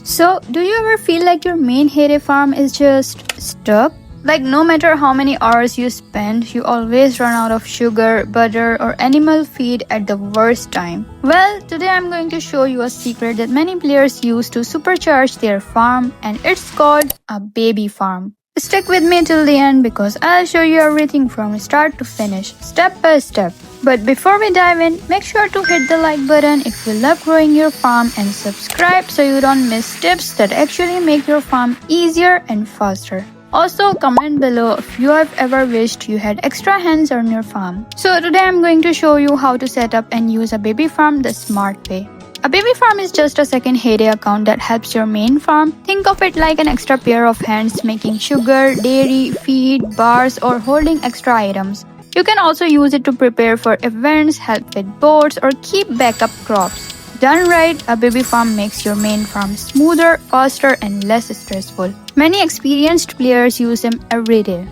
So, do you ever feel like your main 𝗦𝗦𝗡𝗏 farm is just stuck? Like no matter how many hours you spend, you always run out of sugar, butter or animal feed at the worst time. Well, today I'm going to show you a secret that many players use to supercharge their farm, and it's called a baby farm. Stick with me till the end because I'll show you everything from start to finish, step by step. But before we dive in, make sure to hit the like button if you love growing your farm and subscribe so you don't miss tips that actually make your farm easier and faster. Also, comment below if you have ever wished you had extra hands on your farm. So today I'm going to show you how to set up and use a baby farm the smart way. A baby farm is just a second 𝗦𝗦𝗡𝗏 account that helps your main farm. Think of it like an extra pair of hands making sugar, dairy, feed, bars or holding extra items. You can also use it to prepare for events, help with boards or keep backup crops. Done right, a baby farm makes your main farm smoother, faster and less stressful. Many experienced players use them every day.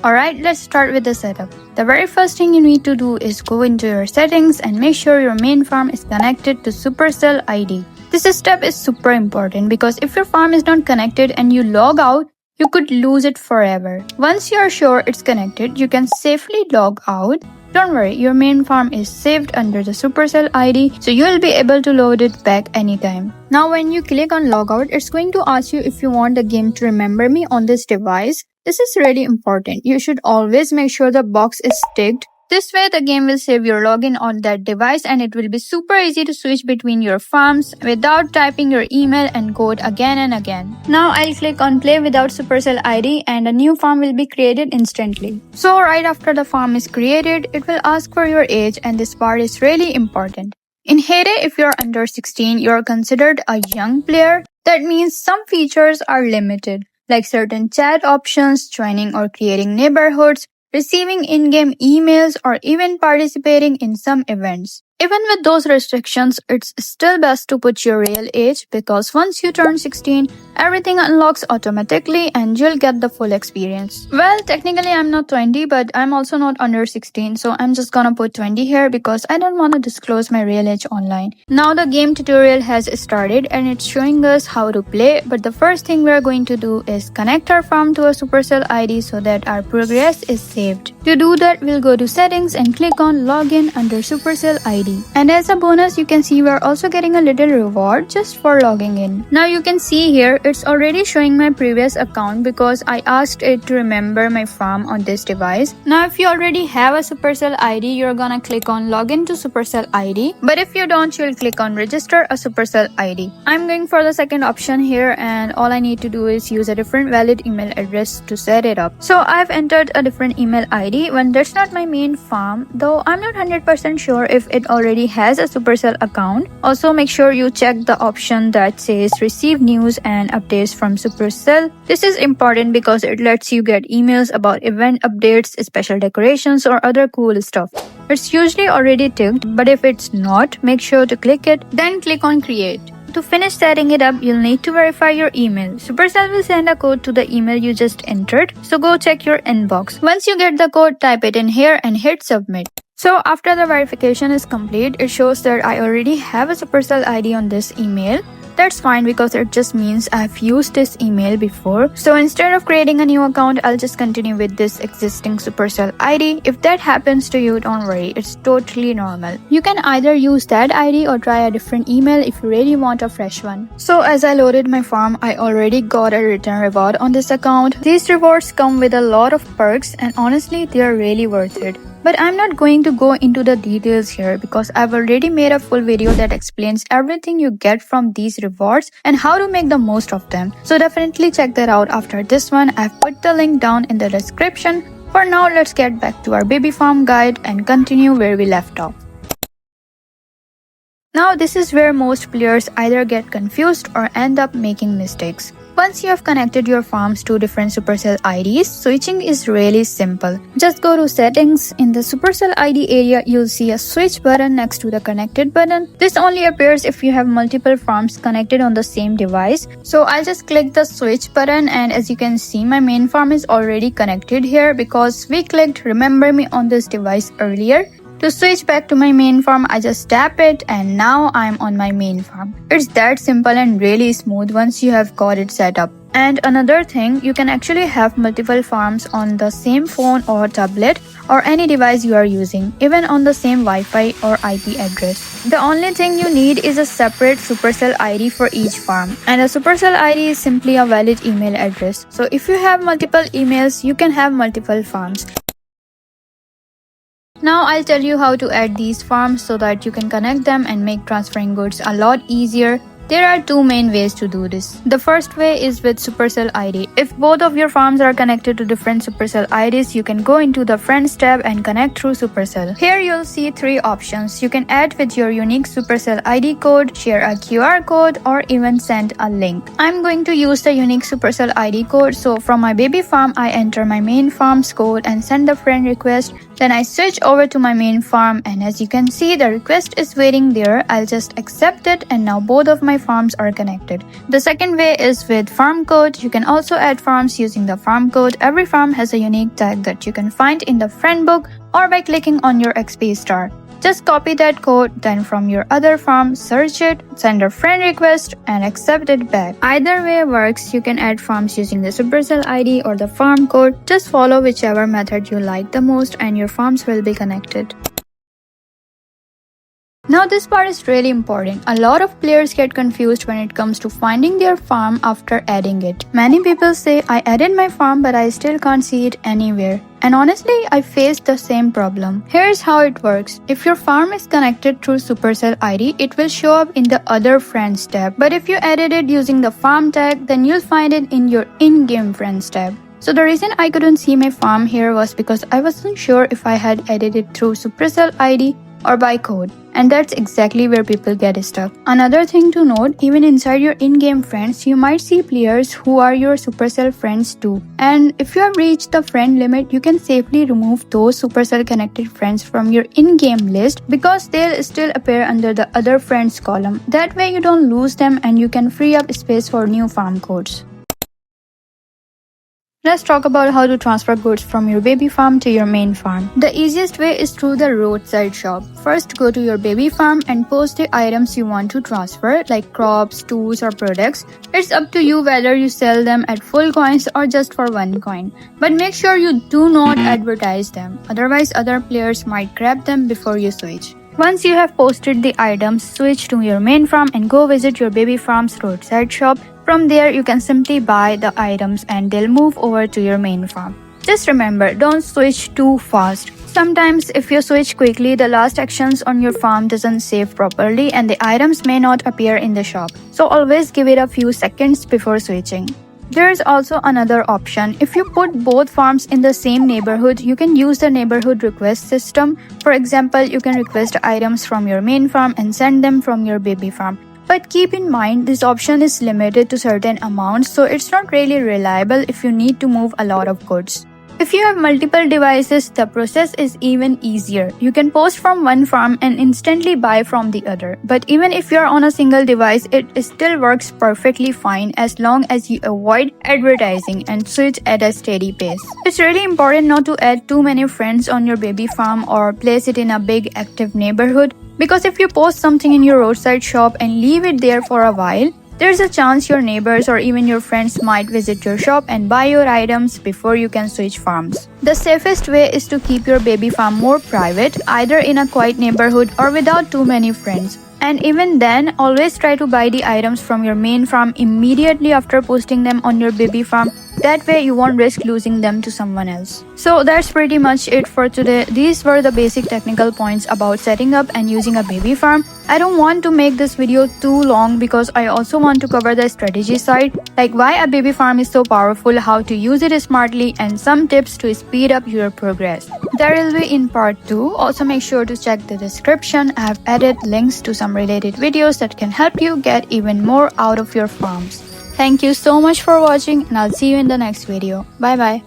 Alright, let's start with the setup. The very first thing you need to do is go into your settings and make sure your main farm is connected to Supercell ID. This step is super important because if your farm is not connected and you log out, you could lose it forever. Once you are sure it's connected, you can safely log out. Don't worry, your main farm is saved under the Supercell ID, so you'll be able to load it back anytime. Now when you click on logout, it's going to ask you if you want the game to remember me on this device. This is really important. You should always make sure the box is ticked. This way the game will save your login on that device and it will be super easy to switch between your farms without typing your email and code again and again. Now I'll click on play without Supercell ID and a new farm will be created instantly. So right after the farm is created, it will ask for your age and this part is really important. In 𝗦𝗦𝗡𝗏, if you're under 16, you're considered a young player. That means some features are limited, like certain chat options, joining or creating neighborhoods, receiving in-game emails, or even participating in some events. Even with those restrictions, it's still best to put your real age because once you turn 16, everything unlocks automatically and you'll get the full experience. Well, technically I'm not 20, but I'm also not under 16, so I'm just gonna put 20 here because I don't want to disclose my real age online. Now the game tutorial has started and it's showing us how to play, but the first thing we're going to do is connect our farm to a Supercell ID so that our progress is saved. To do that, we'll go to settings and click on login under Supercell ID. And as a bonus, you can see we're also getting a little reward just for logging in. Now you can see here, it's already showing my previous account because I asked it to remember my farm on this device. Now if you already have a Supercell ID, you're gonna click on login to Supercell ID. But if you don't, you'll click on register a Supercell ID. I'm going for the second option here and all I need to do is use a different valid email address to set it up. So I've entered a different email ID when that's not my main farm, though I'm not 100% sure if it already has a Supercell account. Also make sure you check the option that says receive news and updates from Supercell. This is important because it lets you get emails about event updates, special decorations or other cool stuff. It's usually already ticked, but if it's not, make sure to click it, then click on create. To finish setting it up, you'll need to verify your email. Supercell will send a code to the email you just entered, so go check your inbox. Once you get the code, type it in here and hit submit. So after the verification is complete, it shows that I already have a Supercell ID on this email. That's fine because it just means I've used this email before. So instead of creating a new account, I'll just continue with this existing Supercell ID. If that happens to you, don't worry, it's totally normal. You can either use that ID or try a different email if you really want a fresh one. So as I loaded my farm, I already got a return reward on this account. These rewards come with a lot of perks and honestly, they are really worth it. But I'm not going to go into the details here because I've already made a full video that explains everything you get from these rewards and how to make the most of them. So definitely check that out after this one. I've put the link down in the description. For now, let's get back to our baby farm guide and continue where we left off. Now this is where most players either get confused or end up making mistakes. Once you have connected your farms to different Supercell IDs, switching is really simple. Just go to settings. In the Supercell ID area, you'll see a switch button next to the connected button. This only appears if you have multiple farms connected on the same device. So I'll just click the switch button and as you can see, my main farm is already connected here because we clicked remember me on this device earlier. To switch back to my main farm, I just tap it and now I'm on my main farm. It's that simple and really smooth once you have got it set up. And another thing, you can actually have multiple farms on the same phone or tablet or any device you are using, even on the same Wi-Fi or IP address. The only thing you need is a separate Supercell ID for each farm. And a Supercell ID is simply a valid email address. So if you have multiple emails, you can have multiple farms. Now I'll tell you how to add these farms so that you can connect them and make transferring goods a lot easier. There are two main ways to do this. The first way is with Supercell ID. If both of your farms are connected to different Supercell IDs, you can go into the Friends tab and connect through Supercell. Here you'll see three options. You can add with your unique Supercell ID code, share a QR code, or even send a link. I'm going to use the unique Supercell ID code, so from my baby farm, I enter my main farm's code and send a friend request. Then I switch over to my main farm, and as you can see, the request is waiting there. I'll just accept it, and now both of my farms are connected. The second way is with farm code. You can also add farms using the farm code. Every farm has a unique tag that you can find in the friend book or by clicking on your XP star. Just copy that code, then from your other farm, search it, send a friend request, and accept it back. Either way works. You can add farms using the Supercell ID or the farm code. Just follow whichever method you like the most and your farms will be connected. Now this part is really important. A lot of players get confused when it comes to finding their farm after adding it. Many people say, I added my farm but I still can't see it anywhere. And honestly, I faced the same problem. Here's how it works. If your farm is connected through Supercell ID, it will show up in the Other Friends tab. But if you added it using the farm tag, then you'll find it in your In-Game Friends tab. So the reason I couldn't see my farm here was because I wasn't sure if I had added it through Supercell ID or by code. And that's exactly where people get stuck. Another thing to note, even inside your in-game friends, you might see players who are your Supercell friends too. And if you have reached the friend limit, you can safely remove those Supercell connected friends from your in-game list because they'll still appear under the Other Friends column. That way you don't lose them and you can free up space for new farm codes. Let's talk about how to transfer goods from your baby farm to your main farm. The easiest way is through the roadside shop. First, go to your baby farm and post the items you want to transfer, like crops, tools, or products. It's up to you whether you sell them at full coins or just for 1 coin. But make sure you do not advertise them, otherwise other players might grab them before you switch. Once you have posted the items, switch to your main farm and go visit your baby farm's roadside shop. From there, you can simply buy the items and they'll move over to your main farm. Just remember, don't switch too fast. Sometimes if you switch quickly, the last actions on your farm doesn't save properly and the items may not appear in the shop. So always give it a few seconds before switching. There is also another option. If you put both farms in the same neighborhood, you can use the neighborhood request system. For example, you can request items from your main farm and send them from your baby farm. But keep in mind, this option is limited to certain amounts, so it's not really reliable if you need to move a lot of goods. If you have multiple devices, the process is even easier. You can post from one farm and instantly buy from the other. But even if you are on a single device, it still works perfectly fine as long as you avoid advertising and switch at a steady pace. It's really important not to add too many friends on your baby farm or place it in a big active neighborhood. Because if you post something in your roadside shop and leave it there for a while, there's a chance your neighbors or even your friends might visit your shop and buy your items before you can switch farms. The safest way is to keep your baby farm more private, either in a quiet neighborhood or without too many friends. And even then, always try to buy the items from your main farm immediately after posting them on your baby farm. That way you won't risk losing them to someone else. So that's pretty much it for today. These were the basic technical points about setting up and using a baby farm. I don't want to make this video too long because I also want to cover the strategy side, like why a baby farm is so powerful, how to use it smartly, and some tips to speed up your progress. That will be in part 2. Also make sure to check the description. I have added links to some related videos that can help you get even more out of your farms. Thank you so much for watching and I'll see you in the next video. Bye bye.